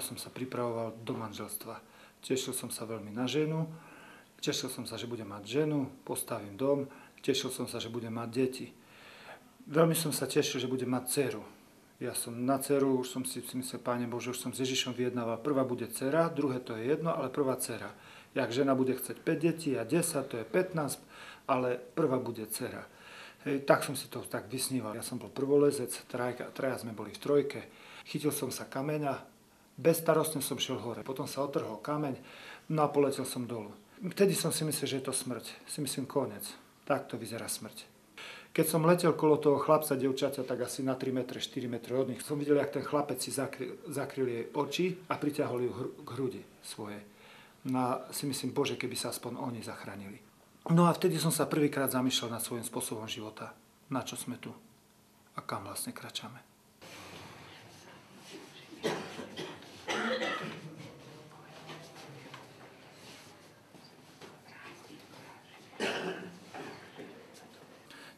som sa pripravoval do manželstva. Tešil som sa veľmi na ženu, tešil som sa, že budem mať ženu, postavím dom, tešil som sa, že budem mať deti. Veľmi som sa tešil, že budem mať dceru. Ja som na dceru, už som si myslel, Páne Bože, už som s Ježišom vyjednával, prvá bude dcera, druhé to je jedno, ale prvá dcera. Jak žena bude chcieť 5 detí a 10, to je 15, ale prvá bude dcera. Hej, tak som si to tak vysníval. Ja som bol prvolezec, traja sme boli v trojke. Chytil som sa kameňa, bezstarostne som šiel hore. Potom sa otrhol kameň, no a poletel som dolu. Vtedy som si myslel, že je to smrť. Si myslím, koniec. Takto vyzerá smrť. Keď som letel kolo toho chlapca, devčaťa, tak asi na 3 metre, 4 metre od nich, som videl, jak ten chlapec si zakryl jej oči a priťahol ju k hrudi svojej. No a si myslím, Bože, keby sa aspoň oni zachránili. No a vtedy som sa prvýkrát zamýšľal nad svojím spôsobom života. Na čo sme tu? A kam vlastne kračame?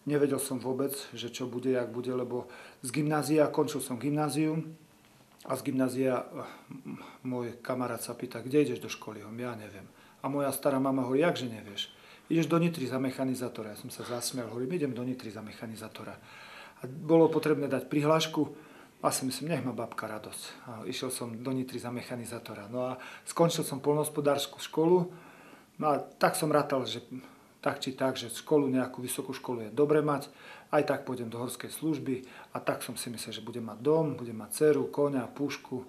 Nevedel som vôbec, že čo bude, jak bude, lebo z gymnázia, končil som gymnázium a z gymnázia môj kamarát sa pýta, kde ideš do školy? Ja neviem. A moja stará mama hovorí, jakže nevieš? Ideš do Nitry za mechanizátora. Ja som sa zasmial, hovorím, idem do Nitry za mechanizátora. A bolo potrebné dať prihlášku a si myslím, nech má babka radosť. A išiel som do Nitry za mechanizátora. No a skončil som poľnohospodársku školu. No a tak som rátal, že tak či tak, že školu, nejakú vysokú školu je dobre mať, aj tak pôjdem do horskej služby a tak som si myslel, že budem mať dom, budem mať dceru, koňa, pušku.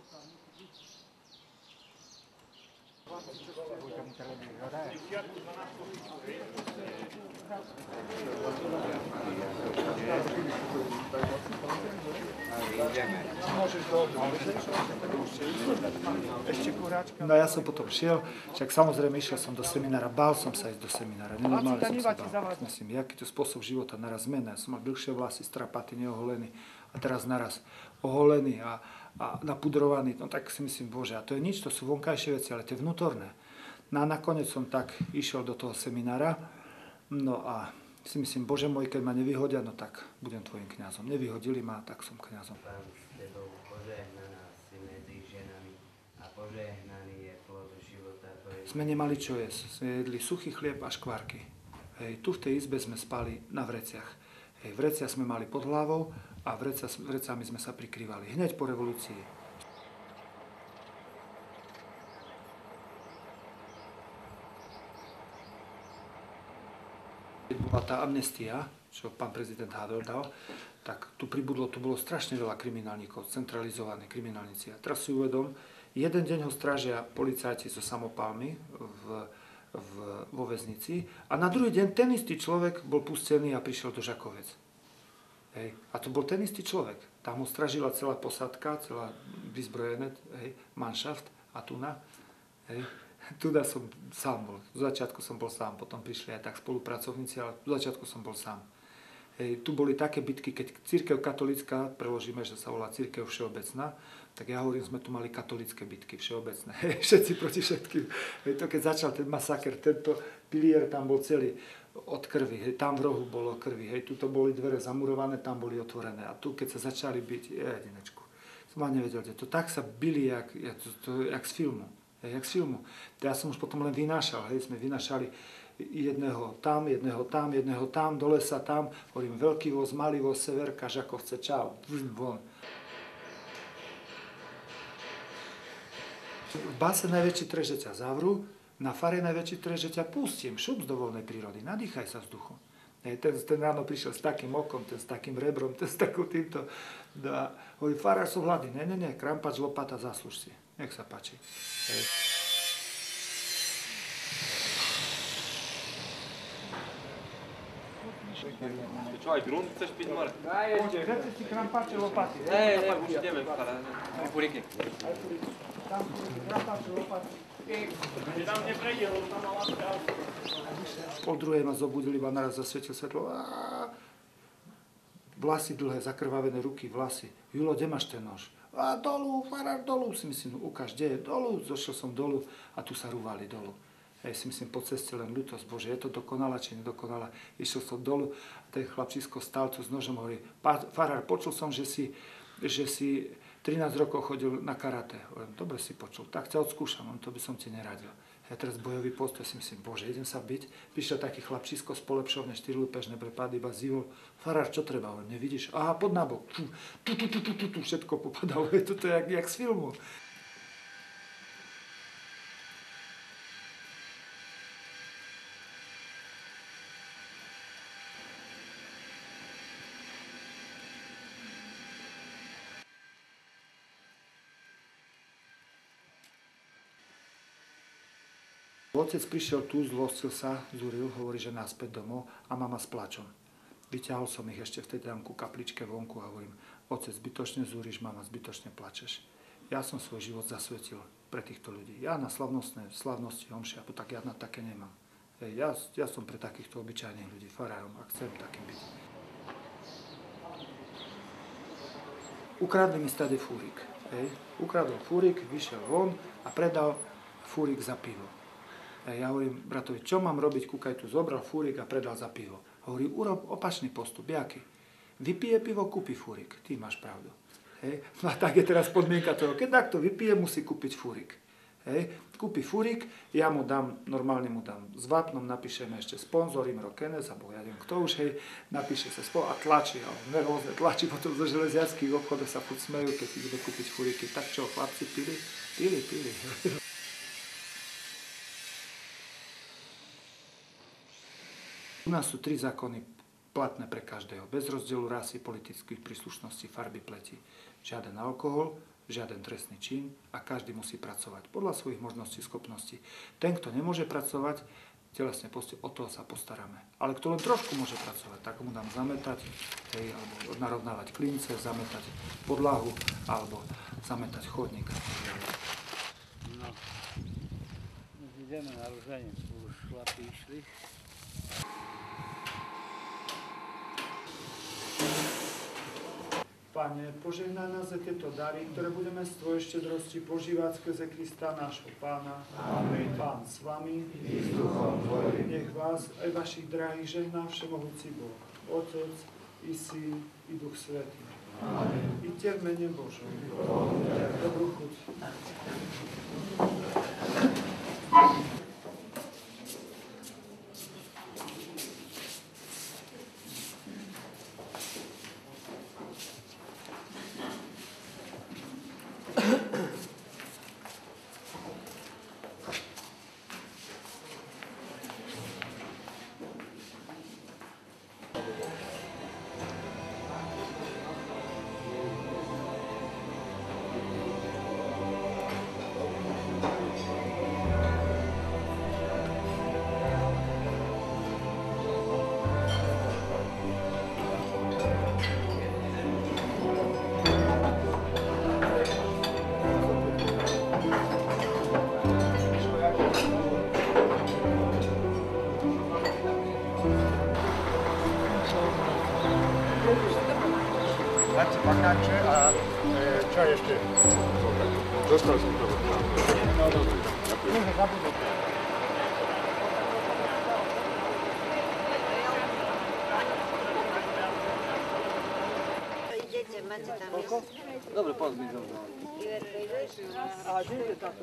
No ja som potom šiel, však samozrejme išiel som do seminára, bál som sa ísť do seminára, nenormálne som sa bál. Myslím, jaký to spôsob života naraz zmena. Ja som mal dlhšie vlasy, strapaty, neoholený a teraz naraz oholený a napudrovaný. No tak si myslím, Bože, a to je nič, to sú vonkajšie veci, ale to je vnútorné. No a nakoniec som tak išiel do toho seminára, no a si myslím, Bože môj, keď ma nevyhodia, no tak budem tvojim kňazom. Nevyhodili ma, tak som kňazom. Sme nemali čo jesť. Sme jedli suchý chlieb a škvárky. Hej, tu v tej izbe sme spali na vreciach. Hej, vrecia sme mali pod hlavou a vrecami sme sa prikrývali. Hneď po revolúcii. Keď bola tá amnestia, čo pán prezident Havel dal, tak tu bolo strašne veľa kriminálnikov, centralizovaní kriminálnici. A teraz si uvedom, jeden deň ho strážia policajti so samopalmi vo väznici a na druhý deň ten istý človek bol pustený a prišiel do Žakovec. Hej. A to bol ten istý človek. Tam ho strážila celá posádka, celá vyzbrojené, manšaft a tuna. Hej. Tuda som sám bol. V začiatku som bol sám, potom prišli aj tak spolupracovníci, ale v začiatku som bol sám. Hej, tu boli také bitky, keď cirkev katolícka, preložíme, že sa volá cirkev všeobecná, tak ja hovorím, sme tu mali katolícke bitky všeobecné. Hej, všetci proti všetkým. Hej, to keď začal ten masaker, tento pilier tam bol celý od krvi, hej, tam v rohu bolo krvi, hej, tuto boli dvere zamurované, tam boli otvorené. A tu, keď sa začali byť, jedinečku, som ani nevedel, že to tak sa bili, jak z filmu. Hej, jak z filmu. Ja som už potom len vynášal, hej, sme vynášali jedného tam, do lesa tam, hovorím, veľký voz, malý voz, severka, Žakovce, čau, von. V báse najväčší trest, že ťa zavrú, na fare najväčší trest, že ťa pustím, šup z dovoľnej prírody, nadýchaj sa vzduchu. Ten ráno prišiel s takým okom, ten s takým rebrom, ten s takým týmto. Hovorí, farár sú hladný, ne, krampač, lopata, zaslúž si. Nech sa páči. Hej. Čo, aj grunt chceš piť, more? Poďte, dajte si krampáče, lopaty. Ne, už ideme, aj puriky. Tam krampáče, lopaty. Tam neprejde, lebo tam má láska. Pol druhej ma zobudili, iba naraz zasvietil svetlo. Vlasy dlhé, zakrvavené ruky, vlasy. Julo, kde máš ten nož? A dolu, farár, dolu. Si myslím, ukáž, kde je? Dolu. Zošiel som dolu a tu sa rúvali dolu. Hej, si myslím, po ceste len ľútosť, Bože, je to dokonalá či nedokonalá. Išiel som dolu a ten chlapčisko stál tu s nožom, hovorí, farár, počul som, že si 13 rokov chodil na karate. Hovorím, dobre si počul, tak ťa odskúšam, to by som ti neradil. Ja teraz bojový postoj si myslím, bože, idem sa byť. Prišiel taký chlapčisko z polepšovne, 4 lúpežné prepady, iba zivol. Farár, čo treba? Hovorím, nevidíš? Aha, pod nábok. Tu, všetko popadalo. Toto je jak z filmu. Otec prišiel tu, zlostil sa, zúril, hovorí, že naspäť domov a mama s plačom. Vyťahol som ich ešte vtedy tam ku kapličke vonku a hovorím, otec, zbytočne zúriš, mama, zbytočne plačeš. Ja som svoj život zasvetil pre týchto ľudí. Ja na slavnosti omši, to tak ja na také nemám. Ja som pre takýchto obyčajných ľudí farárom a chcem takým byť. Ukradli mi stade fúrik. Ukradol fúrik, vyšiel von a predal fúrik za pivo. Ja hovorím bratovi, čo mám robiť, kúkaj tu, zobral fúrik a predal za pivo. Hovorí, urob opačný postup, jaký? Vypije pivo, kúpi fúrik, ty máš pravdu. No a tak je teraz podmienka toho, keď takto vypije, musí kúpiť fúrik. Kúpi fúrik, ja mu dám, normálne mu dám s vápnom, napíšeme ešte sponzor, Imro Kenes, alebo ja neviem kto už, napíše sa a tlačí, ale nervózne tlačí, potom zo železiackých obchodov sa furt smejú, keď si ide kúpiť fúriky. Tak čo, chlapci, pili? Pili. U nás sú 3 zákony platné pre každého, bez rozdielu rasy, politických príslušností, farby pleti. Žiaden alkohol, žiaden trestný čin a každý musí pracovať podľa svojich možností, schopností. Ten, kto nemôže pracovať, telesne o toho sa postaráme. Ale kto len trošku môže pracovať, tak mu dám zametať, alebo narovnávať klince, zametať podlahu, alebo zametať chodník. No, ideme na ruženie, už chlapi išli. Pane, požehnaj nás za tieto dary, ktoré budeme z Tvojej štedrosti požívať skrze Krista nášho Pána. Amen. Pán s vami, i s duchom tvojim. Nech vás aj vašich drahých žehná všemohúci Boh, Otec, i Syn, i Duch Svätý. Amen. Iďte v mene Božom. Dobrú chuť. Pakacze, a co jeszcze? Dostał się to. No dobrze. Idziecie, macie tam już. Dobre, pozmij zo mnou. Iwerko, idziesz? A gdzie jest tak?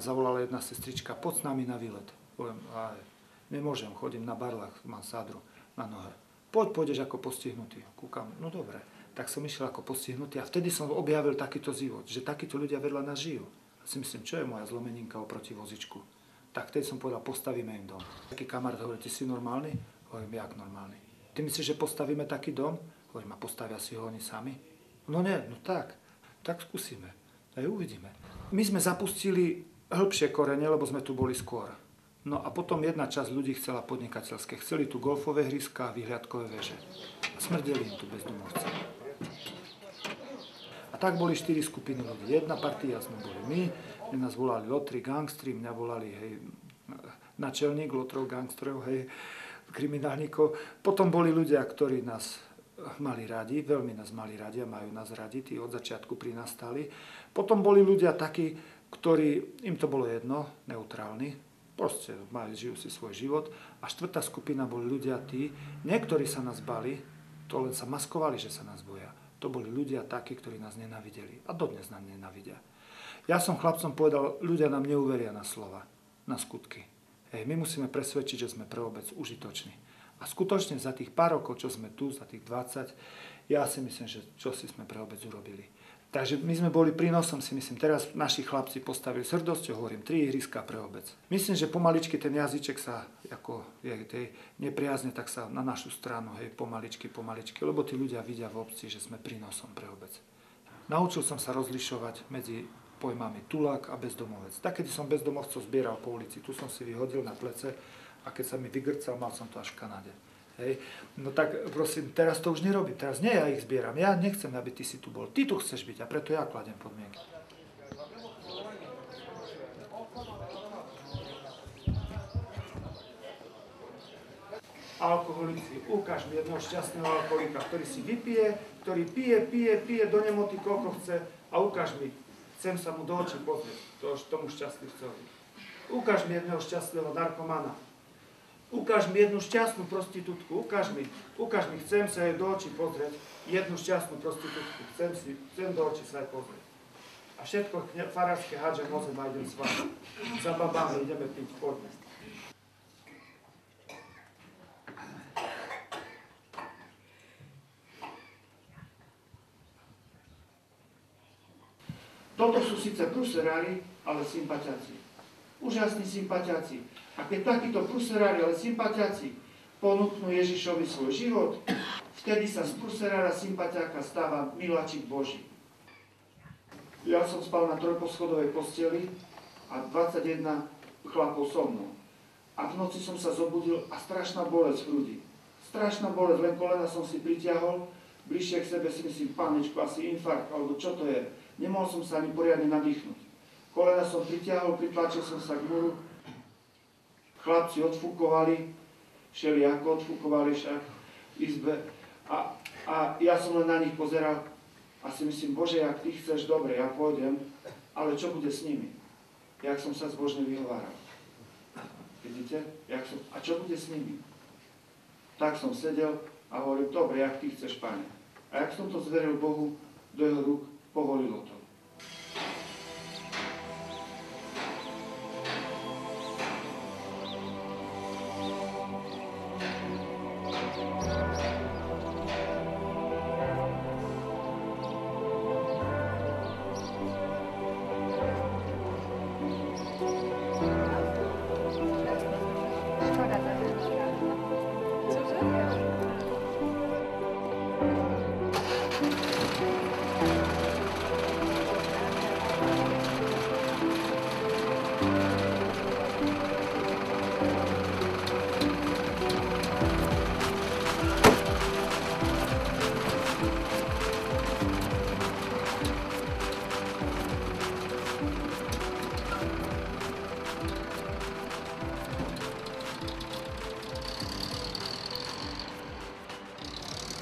Zavolala jedna sestrička, poď s nami na výlet. Poviem, nemôžem, chodím na barlách, mám sádru na nohe. Pôjdeš ako postihnutý. Kúkam, no dobre. Tak som išiel ako postihnutý a vtedy som objavil takýto život, že takíto ľudia vedľa nás žijú. A si myslím, čo je moja zlomeninka oproti vozičku. Tak vtedy som povedal, postavíme im dom. Taký kamarát hovorí, ty si normálny? Hovorím, jak normálny? Ty myslíš, že postavíme taký dom? Hovorím, a postavia si ho oni sami? No nie, no tak. Tak skúsime. Aj uvidíme. My sme zapustili hĺbšie korene, lebo sme tu boli skôr. No a potom jedna časť ľudí chcela podnikateľské. Chceli tu golfové hryska a vyhliadkové veže. A smrdeli im tu bezdomovci. A tak boli 4 skupiny ľudí. Jedna partia sme boli my, kde nás volali lotri, gangstri, mňa volali načelník lotrov, gangstrov, kriminálnikov. Potom boli ľudia, ktorí nás mali radi, veľmi nás mali radi a majú nás radi, tí od začiatku pri nás stali. Potom boli ľudia takí, ktorí, im to bolo jedno, neutrálni, proste žijú si svoj život. A 4. skupina boli ľudia tí, niektorí sa nás bali, to len sa maskovali, že sa nás boja. To boli ľudia takí, ktorí nás nenávideli a dodnes nám nenávidia. Ja som chlapcom povedal, ľudia nám neuveria na slova, na skutky. My musíme presvedčiť, že sme pre obec užitoční. A skutočne za tých pár rokov, čo sme tu, za tých 20, ja si myslím, že čo si sme pre obec urobili. Takže my sme boli prínosom, si myslím, teraz naši chlapci postavili s hrdosťou, hovorím, 3 ihriska pre obec. Myslím, že pomaličky ten jazyček sa, ako je tej nepriazne, tak sa na našu stranu, pomaličky, lebo tí ľudia vidia v obci, že sme prínosom pre obec. Naučil som sa rozlišovať medzi pojmami tulák a bezdomovec. Tak, keď som bezdomovcov zbieral po ulici, tu som si vyhodil na plece a keď sa mi vygrcal, mal som to až v Kanade. No tak prosím, teraz to už nerobím, teraz nie ja ich zbieram, ja nechcem, aby ty si tu bol, ty tu chceš byť a preto ja kladem podmienky. Alkoholici, ukáž mi jedného šťastného alkoholika, ktorý si vypije, ktorý pije do nemoty, koľko chce a ukáž mi, chcem sa mu do očí pozrieť, tomu šťastlivcovi. Ukáž mi jedného šťastného narkomana. Ukáž mi jednu šťastnú prostitútku, ukáž mi, chcem sa jej do očí pozrieť, jednu šťastnú prostitútku, chcem do očí sa jej pozrieť. A všetko farárske hádžem nozem a idem s vami. Za babami ideme piť, poďme. Toto sú síce pruserári, ale sympatiaci. Úžasní sympatiaci. A keď takíto pruserári, ale sympatiaci ponúknú Ježišovi svoj život, vtedy sa z pruserára sympatiáka stáva miláčik Boží. Ja som spal na trojposchodovej posteli a 21 chlapov so mnou. A v noci som sa zobudil a strašná bolesť v hrudi. Strašná bolesť, len kolena som si pritiahol, bližšie k sebe si myslím, pánečku, asi infarkt, alebo čo to je. Nemohol som sa ani poriadne nadýchnuť. Kolena som pritiahol, pritlačil som sa k múru. Chlapci odfúkovali, všelijako odfúkovali však v izbe. A ja som len na nich pozeral a si myslím, Bože, ak ty chceš, dobre, ja pôjdem, ale čo bude s nimi? Jak som sa zbožne vyhováral. Vidíte? A čo bude s nimi? Tak som sedel a hovoril, dobre, jak ty chceš, Pane. A jak som to zveril Bohu, do jeho rúk, povolilo to.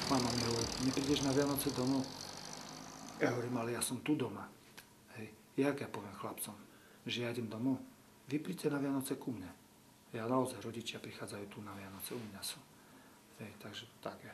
Mama mi hovorí, neprídeš na Vianoce domov? Ja hovorím, ale ja som tu doma. Jak ja poviem chlapcom, že ja idem domov? Vy príďte na Vianoce ku mne. Ja naozaj, rodičia prichádzajú tu na Vianoce, u mňa sú. Takže také.